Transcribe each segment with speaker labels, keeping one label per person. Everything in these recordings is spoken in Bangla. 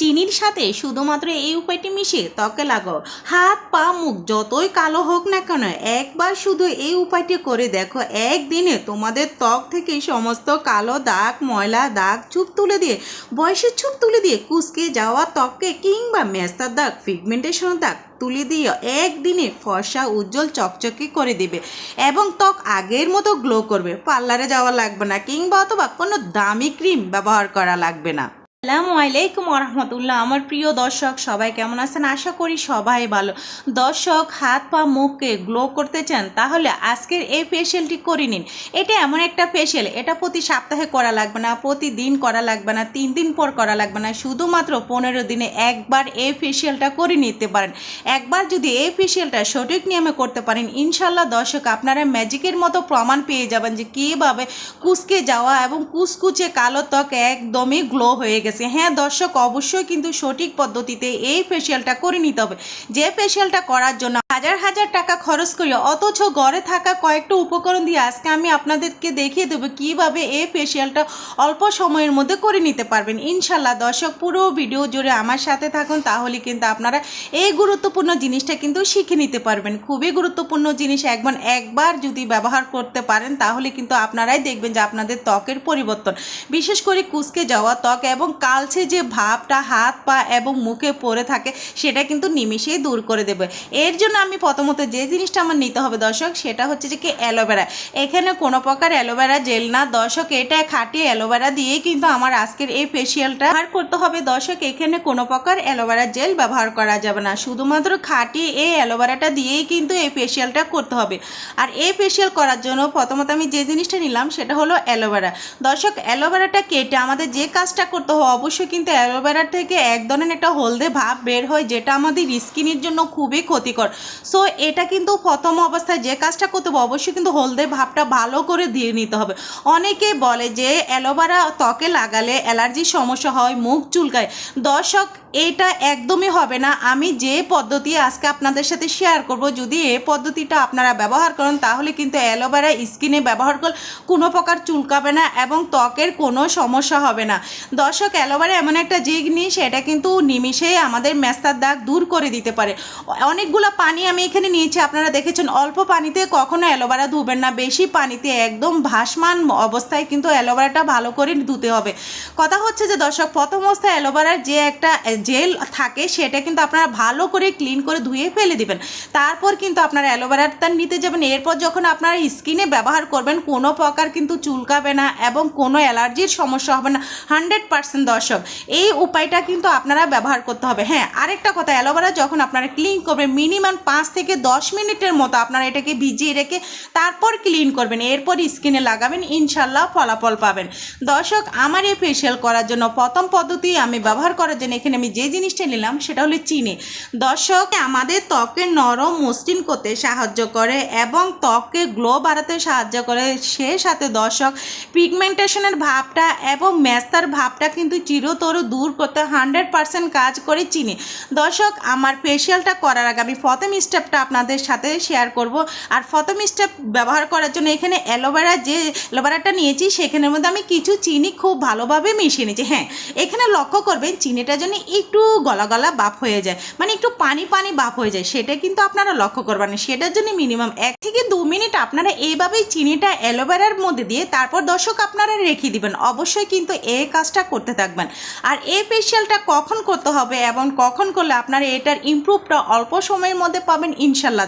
Speaker 1: চিনির সাথে শুধুমাত্র এই উপায়টি মিশিয়ে ত্বকে লাগাও। হাত পা মুখ যতই কালো হোক না কেন, একবার শুধু এই উপায়টি করে দেখো, একদিনে তোমাদের ত্বক থেকে সমস্ত কালো দাগ, ময়লা দাগ, চুপ তুলে দিয়ে, বয়সের চুপ তুলে দিয়ে, কুঁচকে যাওয়া ত্বককে কিংবা মেস্তার দাগ, পিগমেন্টেশন দাগ তুলে দিয়ে একদিনে ফর্সা উজ্জ্বল চকচকে করে দিবে এবং ত্বক আগের মতো গ্লো করবে। পার্লারে যাওয়া লাগবে না কিংবা অথবা কোনো দামি ক্রিম ব্যবহার করা লাগবে না। আসসালামু আলাইকুম রহমতুল্লাহ। আমার প্রিয় দর্শক সবাই কেমন আছেন? আশা করি সবাই ভালো। দর্শক, হাত পা মুখকে গ্লো করতে চান তাহলে আজকের এই ফেশিয়ালটি করে নিন। এটা এমন একটা ফেশিয়াল, এটা প্রতি সপ্তাহে করা লাগবে না, প্রতিদিন করা লাগবে না, 3 দিন পর করা লাগবে না, শুধুমাত্র 15 দিনে একবার এই ফেশিয়ালটা করে নিতে পারেন। একবার যদি এই ফেশিয়ালটা সঠিক নিয়মে করতে পারেন, ইনশাল্লাহ দর্শক আপনারা ম্যাজিকের মতো প্রমাণ পেয়ে যাবেন যে কীভাবে কুচকে যাওয়া এবং কুচকুচে কালো ত্বক একদমই গ্লো হয়ে গেছে। হ্যাঁ দর্শক, অবশ্যই কিন্তু সঠিক পদ্ধতিতে এই ফেশিয়ালটা করে নিতে হবে। যে ফেশিয়ালটা করার জন্য হাজার হাজার টাকা খরচ করি, অথচ ঘরে থাকা কয়েকটা উপকরণ দিয়ে আজকে আমি আপনাদেরকে দেখিয়ে দেবো কীভাবে এই ফেশিয়ালটা অল্প সময়ের মধ্যে করে নিতে পারবেন। ইনশাল্লাহ দর্শক, পুরো ভিডিও জুড়ে আমার সাথে থাকুন, তাহলে কিন্তু আপনারা এই গুরুত্বপূর্ণ জিনিসটা কিন্তু শিখে নিতে পারবেন। খুবই গুরুত্বপূর্ণ জিনিস, একবার যদি ব্যবহার করতে পারেন তাহলে কিন্তু আপনারাই দেখবেন যে আপনাদের ত্বকের পরিবর্তন, বিশেষ করে কুচকে যাওয়া ত্বক এবং কালচে যে ভাবটা হাত পা এবং মুখে পড়ে থাকে সেটা কিন্তু নিমিষেই দূর করে দেবে। এর জন্য আমি প্রথমত যে জিনিসটা আমার নিতে হবে দর্শক, সেটা হচ্ছে যে কি অ্যালোভেরা। এখানে কোনো প্রকার অ্যালোভেরা জেল না দর্শক, এটা খাঁটি অ্যালোভেরা দিয়েই কিন্তু আমার আজকের এই ফেশিয়ালটা ব্যবহার করতে হবে দর্শক। এখানে কোনো প্রকার অ্যালোভেরা জেল ব্যবহার করা যাবে না, শুধুমাত্র খাঁটি এই অ্যালোভেরাটা দিয়েই কিন্তু এই ফেশিয়ালটা করতে হবে। আর এই ফেশিয়াল করার জন্য প্রথমত আমি যে জিনিসটা নিলাম সেটা হলো অ্যালোভেরা। দর্শক, অ্যালোভেরাটা কেটে আমাদের যে কাজটা করতে হবে, অবশ্যই কিন্তু অ্যালোভেরা থেকে এক ধরনের একটা হলদে ভাব বের হয়, যেটা আমাদের স্কিনের জন্য খুবই ক্ষতিকর। সো এটা কিন্তু প্রথম অবস্থায় যে কাজটা করতে হবে, অবশ্যই কিন্তু হলদে ভাবটা ভালো করে দিয়ে নিতে হবে। অনেকে বলে যে অ্যালোভেরা ত্বকে লাগালে অ্যালার্জির সমস্যা হয়, মুখ চুলকায়। দর্শক, এটা একদমই হবে না। আমি যে পদ্ধতি আজকে আপনাদের সাথে শেয়ার করব, যদি এই পদ্ধতিটা আপনারা ব্যবহার করেন তাহলে কিন্তু অ্যালোভেরা স্কিনে ব্যবহার করলে কোনো প্রকার চুলকাবে না এবং ত্বকের কোনো সমস্যা হবে না। দর্শক, অ্যালোভেরা এমন একটা জিনিস, এটা কিন্তু নিমিষেই আমাদের মেস্তার দাগ দূর করে দিতে পারে। অনেকগুলো পানি আমি এখানে নিয়েছি, আপনারা দেখেছেন। অল্প পানিতে কখনো অ্যালোভেরা ধুবেন না, বেশি পানিতে একদম ভাসমান অবস্থায় কিন্তু অ্যালোভেরাটা ভালো করে ধুতে হবে। কথা হচ্ছে যে দর্শক, প্রথম অবস্থায় অ্যালোভেরার যে একটা জেল থাকে সেটা কিন্তু আপনারা ভালো করে ক্লিন করে ধুয়ে ফেলে দিবেন। তারপর কিন্তু আপনারা অ্যালোভেরাটা নিতে যাবেন। এরপর যখন আপনারা স্কিনে ব্যবহার করবেন, কোনো প্রকার কিন্তু চুলকাবে না এবং কোনো অ্যালার্জির সমস্যা হবে না 100% দর্শক। এই উপায়টা কিন্তু আপনারা ব্যবহার করতে হবে। হ্যাঁ, আরেকটা কথা, অ্যালোভেরা যখন আপনারা ক্লিন করবেন মিনিমাম 5 থেকে 10 মিনিটের মতো আপনারা এটাকে ভিজিয়ে রেখে তারপর ক্লিন করবেন, এরপর স্কিনে লাগাবেন, ইনশাল্লাহ ফলাফল পাবেন। দর্শক, আমার এই ফেশিয়াল করার জন্য প্রথম পদ্ধতি আমি ব্যবহার করার জন্য এখানে আমি যে জিনিসটা নিলাম সেটা হলো চিনি। দর্শক, আমাদের ত্বকে নরম মসৃণ করতে সাহায্য করে এবং ত্বকে গ্লো বাড়াতে সাহায্য করে। সে সাথে দর্শক, পিগমেন্টেশনের ভাবটা এবং মেস্তার ভাবটা কিন্তু চিরতর দূর করতে 100% কাজ করে চিনি। দর্শক, আমার ফেশিয়ালটা করার আগে আমি প্রথম স্টেপটা আপনাদের সাথে শেয়ার করব। আর প্রথম স্টেপ ব্যবহার করার জন্য এখানে অ্যালোভেরাটা নিয়েছি, সেখানের মধ্যে আমি কিছু চিনি খুব ভালোভাবে মিশিয়ে নিয়েছি। হ্যাঁ, এখানে লক্ষ্য করবেন চিনিটা যেন একটু গলা গলা বাপ হয়ে যায়, মানে একটু পানি পানি বাপ হয়ে যায়, সেটা কিন্তু আপনারা লক্ষ্য করবেন। সেটার জন্য মিনিমাম 1 থেকে 2 মিনিট আপনারা এইভাবেই চিনিটা অ্যালোভেরার মধ্যে দিয়ে তারপর দর্শক আপনারা রেখে দিবেন। অবশ্যই কিন্তু এই কাজটা করতে থাকবেন। আর এই ফেশিয়ালটা কখন করতে হবে এবং কখন করলে আপনারা এটার ইমপ্রুভটা অল্প সময়ের মধ্যে পাবেন ইনশাল্লাহ।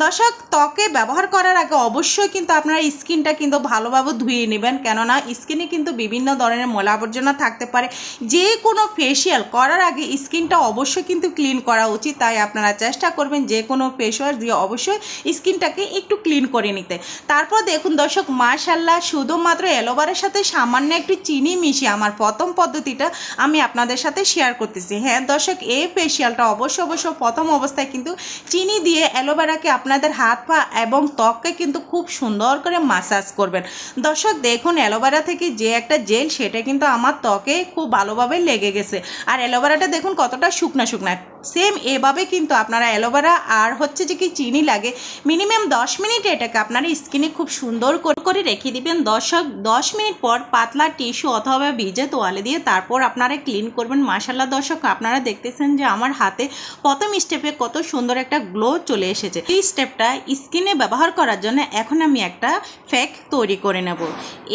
Speaker 1: দর্শক, ত্বকে ব্যবহার করার আগে অবশ্যই কিন্তু আপনারা স্কিনটা কিন্তু ভালোভাবে ধুয়ে নেবেন, কেননা স্কিনে কিন্তু বিভিন্ন ধরনের ময়লা আবর্জনা থাকতে পারে। যে কোনো ফেশিয়াল করার আগে স্কিনটা অবশ্যই কিন্তু ক্লিন করা উচিত। তাই আপনারা চেষ্টা করবেন যে কোনো ফেস ওয়াশ দিয়ে অবশ্যই স্কিনটাকে একটু ক্লিন করে নিতে। তারপর দেখুন দর্শক, মাশাআল্লাহ, শুধুমাত্র অ্যালোভেরার সাথে সামান্য একটু চিনি মিশিয়ে আমার প্রথম পদ্ধতিটা আমি আপনাদের সাথে শেয়ার করতেছি। হ্যাঁ দর্শক, এই ফেশিয়ালটা অবশ্য প্রথম অবস্থায় কিন্তু চিনি দিয়ে অ্যালোভেরাকে আপনাদের হাত পা এবং ত্বককে কিন্তু খুব সুন্দর করে মাসাজ করবেন। দর্শক দেখুন, অ্যালোভেরা থেকে যে একটা জেল সেটা কিন্তু আমার ত্বকে খুব ভালোভাবে লেগে গেছে। আর অ্যালোভেরাটা দেখুন কতটা শুকনা। সেম এভাবে কিন্তু আপনারা অ্যালোভেরা আর হচ্ছে যে কি চিনি লাগে মিনিমাম 10 মিনিট এটাকে আপনারা স্কিনে খুব সুন্দর করে রেখে দিবেন। 10 মিনিট পর পাতলা টিস্যু অথবা ভিজে তোয়ালে দিয়ে তারপর আপনারা ক্লিন করবেন। মাশাআল্লাহ দর্শক, আপনারা দেখতেছেন যে আমার হাতে প্রথম স্টেপে কত সুন্দর একটা গ্লো চলে এসেছে। এই স্টেপটা স্কিনে ব্যবহার করার জন্য এখন আমি একটা ফ্যাক তৈরি করে নেব।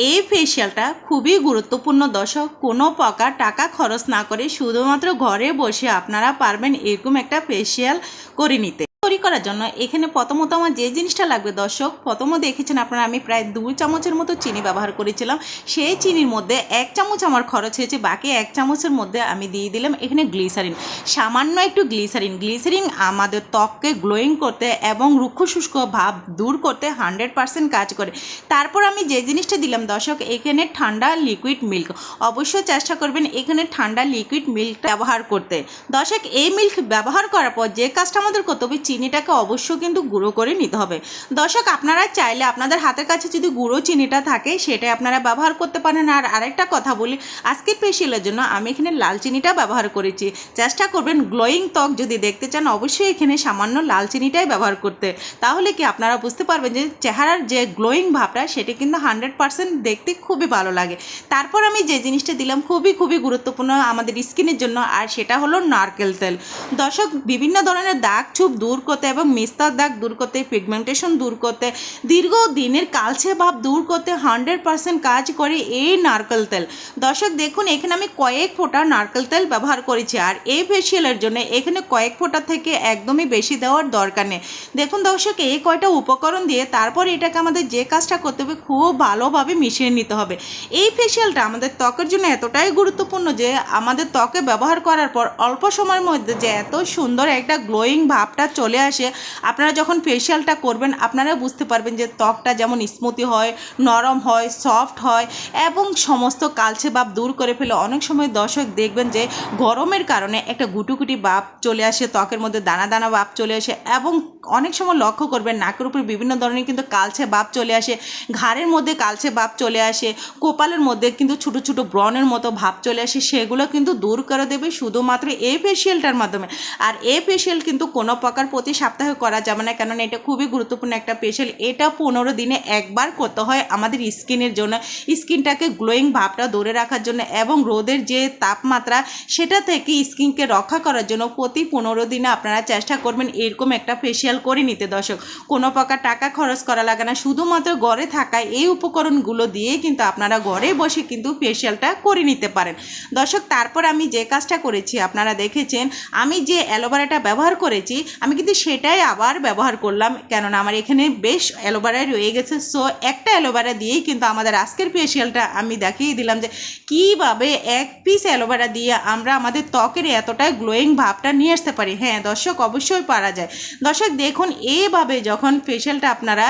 Speaker 1: এই ফেশিয়ালটা খুবই গুরুত্বপূর্ণ দর্শক, কোনো প্রকার টাকা খরচ না করে শুধুমাত্র ঘরে বসে আপনারা পারবেন এরকম একটা ফেশিয়াল করে নিতে। তৈরি করার জন্য এখানে প্রথমত আমার যে জিনিসটা লাগবে দর্শক, প্রথমত দেখেছেন আপনারা আমি প্রায় 2 চামচের মতো চিনি ব্যবহার করেছিলাম। সেই চিনির মধ্যে 1 চামচ আমার খরচ হয়েছে, বাকি 1 চামচের মধ্যে আমি দিয়ে দিলাম এখানে গ্লিসারিন, সামান্য একটু গ্লিসারিন আমাদের ত্বককে গ্লোয়িং করতে এবং রুক্ষ শুষ্ক ভাব দূর করতে 100% কাজ করে। তারপর আমি যে জিনিসটা দিলাম দর্শক, এখানে ঠান্ডা লিকুইড মিল্ক, অবশ্যই চেষ্টা করবেন এখানে ঠান্ডা লিকুইড মিল্ক ব্যবহার করতে। দর্শক, এই মিল্ক ব্যবহার করার পর যে কাজটা আমাদের করতে হবে, চিনিটাকে অবশ্যই কিন্তু গুঁড়ো করে নিতে হবে। দর্শক, আপনারা চাইলে আপনাদের হাতের কাছে যদি গুঁড়ো চিনিটা থাকে সেটাই আপনারা ব্যবহার করতে পারেন। আর আরেকটা কথা বলি, আজকের ফেশিয়ালের জন্য আমি এখানে লাল চিনিটা ব্যবহার করেছি। চেষ্টা করবেন গ্লোয়িং ত্বক যদি দেখতে চান অবশ্যই এখানে সামান্য লাল চিনিটাই ব্যবহার করতে, তাহলে কি আপনারা বুঝতে পারবেন যে চেহারার যে গ্লোয়িং ভাবটা সেটা কিন্তু 100% দেখতে খুবই ভালো লাগে। তারপর আমি যে জিনিসটা দিলাম খুবই গুরুত্বপূর্ণ আমাদের স্কিনের জন্য, আর সেটা হলো নারকেল তেল। দর্শক, বিভিন্ন ধরনের দাগ ছোপ দূর করতে এবং মিস্তার দাগ দূর করতে, পিগমেন্টেশন দূর করতে, দীর্ঘদিনের কালচে ভাব দূর করতে 100% কাজ করে এই নারকেল তেল। দর্শক দেখুন, এখানে আমি কয়েক ফোঁটা নারকেল তেল ব্যবহার করেছি, আর এই ফেশিয়ালের জন্য এখানে কয়েক ফোঁটা থেকে একদমই বেশি দেওয়ার দরকার নেই। দেখুন দর্শক, এই কয়টা উপকরণ দিয়ে তারপর এটাকে আমাদের যে কাজটা করতে হবে খুব ভালোভাবে মিশিয়ে নিতে হবে। এই ফেশিয়ালটা আমাদের ত্বকের জন্য এতটাই গুরুত্বপূর্ণ যে আমাদের ত্বকে ব্যবহার করার পর অল্প সময়ের মধ্যে যে এত সুন্দর একটা গ্লোয়িং ভাবটা চলে আসে, আপনারা যখন ফেশিয়ালটা করবেন আপনারা বুঝতে পারবেন যে ত্বকটা যেমন স্মুথি হয়, নরম হয়, সফট হয় এবং সমস্ত কালচে ভাব দূর করে ফেলে। অনেক সময় দর্শক দেখবেন যে গরমের কারণে একটা গুটুগুটি ভাব চলে আসে, ত্বকের মধ্যে দানা দানা ভাব চলে আসে এবং অনেক সময় লক্ষ্য করবেন নাকের উপরে বিভিন্ন ধরনের কিন্তু কালচে ভাব চলে আসে, ঘাড়ের মধ্যে কালচে ভাব চলে আসে, কপালের মধ্যে কিন্তু ছোটো ছোটো ব্রণের মতো ভাব চলে আসে, সেগুলো কিন্তু দূর করে দেবে শুধুমাত্র এই ফেশিয়ালটার মাধ্যমে। আর এই ফেশিয়াল কিন্তু কোনো প্রকার প্রতি সপ্তাহে করা যাবে না, কেননা এটা খুবই গুরুত্বপূর্ণ একটা ফেশিয়াল। এটা 15 দিনে একবার করতে হয় আমাদের স্কিনের জন্য, স্কিনটাকে গ্লোয়িং ভাবটা ধরে রাখার জন্য এবং রোদের যে তাপমাত্রা সেটা থেকে স্কিনকে রক্ষা করার জন্য প্রতি 15 দিনে আপনারা চেষ্টা করবেন এরকম একটা ফেশিয়াল করে নিতে। দর্শক, কোনো প্রকার টাকা খরচ করা লাগে না, শুধুমাত্র ঘরে থাকা এই উপকরণগুলো দিয়ে কিন্তু আপনারা ঘরে বসে কিন্তু ফেশিয়ালটা করে নিতে পারেন। দর্শক, তারপর আমি যে কাজটা করেছি আপনারা দেখেছেন, আমি যে অ্যালোভেরাটা ব্যবহার করেছি আমি কিন্তু সেটাই আবার ব্যবহার করলাম, কেননা আমার এখানে বেশ অ্যালোভেরা রয়ে গেছে। সো একটা অ্যালোভেরা দিয়েই কিন্তু আমাদের আজকের ফেশিয়ালটা আমি দেখিয়ে দিলাম যে কীভাবে এক পিস অ্যালোভেরা দিয়ে আমরা আমাদের ত্বকের এতটাই গ্লোয়িং ভাবটা নিয়ে আসতে পারি। হ্যাঁ দর্শক, অবশ্যই পারা যায়। দর্শক দেখুন, এইভাবে যখন ফেশিয়ালটা আপনারা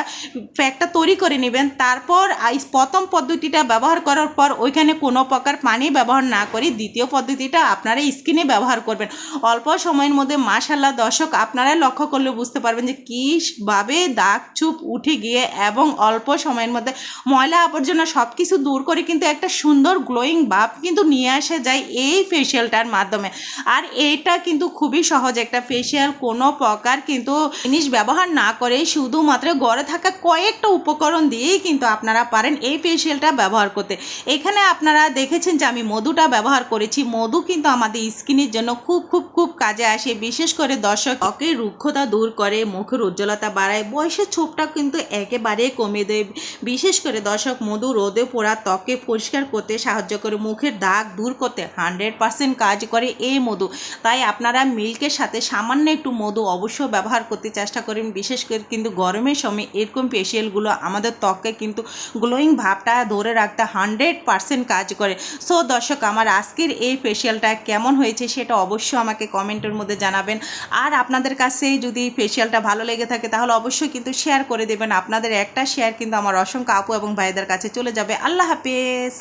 Speaker 1: প্যাকটা তৈরি করে নেবেন, তারপর প্রথম পদ্ধতিটা ব্যবহার করার পর ওইখানে কোনো প্রকার পানি ব্যবহার না করে দ্বিতীয় পদ্ধতিটা আপনারা স্কিনে ব্যবহার করবেন। অল্প সময়ের মধ্যে মাশাআল্লাহ দর্শক, আপনারা লক্ষ্য করলে বুঝতে পারবেন যে কীভাবে দাগ চুপ উঠে গিয়ে এবং অল্প সময়ের মধ্যে ময়লা আবর্জনা সব কিছু দূর করে কিন্তু একটা সুন্দর গ্লোয়িং ভাব কিন্তু নিয়ে আসা যায় এই ফেশিয়ালটার মাধ্যমে। আর এটা কিন্তু খুবই সহজ একটা ফেশিয়াল, কোনো প্রকার কিন্তু জিনিস ব্যবহার না করে শুধুমাত্র ঘরে থাকা কয়েকটা উপকরণ দিয়েই কিন্তু আপনারা পারেন এই ফেশিয়ালটা ব্যবহার করতে। এখানে আপনারা দেখেছেন যে আমি মধুটা ব্যবহার করেছি। মধু কিন্তু আমাদের স্কিনের জন্য খুব কাজে আসে, বিশেষ করে দর্শক ত্বকের রুক্ষতা দূর করে, মুখের উজ্জ্বলতা বাড়ায়, বয়সের ছোপটা কিন্তু একেবারে কমিয়ে দেয়। বিশেষ করে দর্শক মধু রোদে পোড়া ত্বকে পরিষ্কার করতে সাহায্য করে, মুখের দাগ দূর করতে 100% কাজ করে এই মধু। তাই আপনারা মিল্কের সাথে সামান্য একটু মধু অবশ্যই ব্যবহার করতে চেষ্টা করেন। বিশেষ করে কিন্তু গরমের সময় এরকম ফেশিয়ালগুলো আমাদের ত্বকে কিন্তু গ্লোয়িং ভাবটা ধরে রাখতে 100% কাজ করে। সো দর্শক, আমার আজকের এই ফেশিয়ালটা কেমন হয়েছে সেটা অবশ্যই আমাকে কমেন্টের মধ্যে জানাবেন। আর আপনাদের কাছে যদি ফেশিয়ালটা ভালো লেগে থাকে তাহলে অবশ্যই কিন্তু শেয়ার করে দেবেন। আপনাদের একটা শেয়ার কিন্তু আমার অসংখ্য আপু এবং ভাইদের কাছে চলে যাবে। আল্লাহ হাফেজ।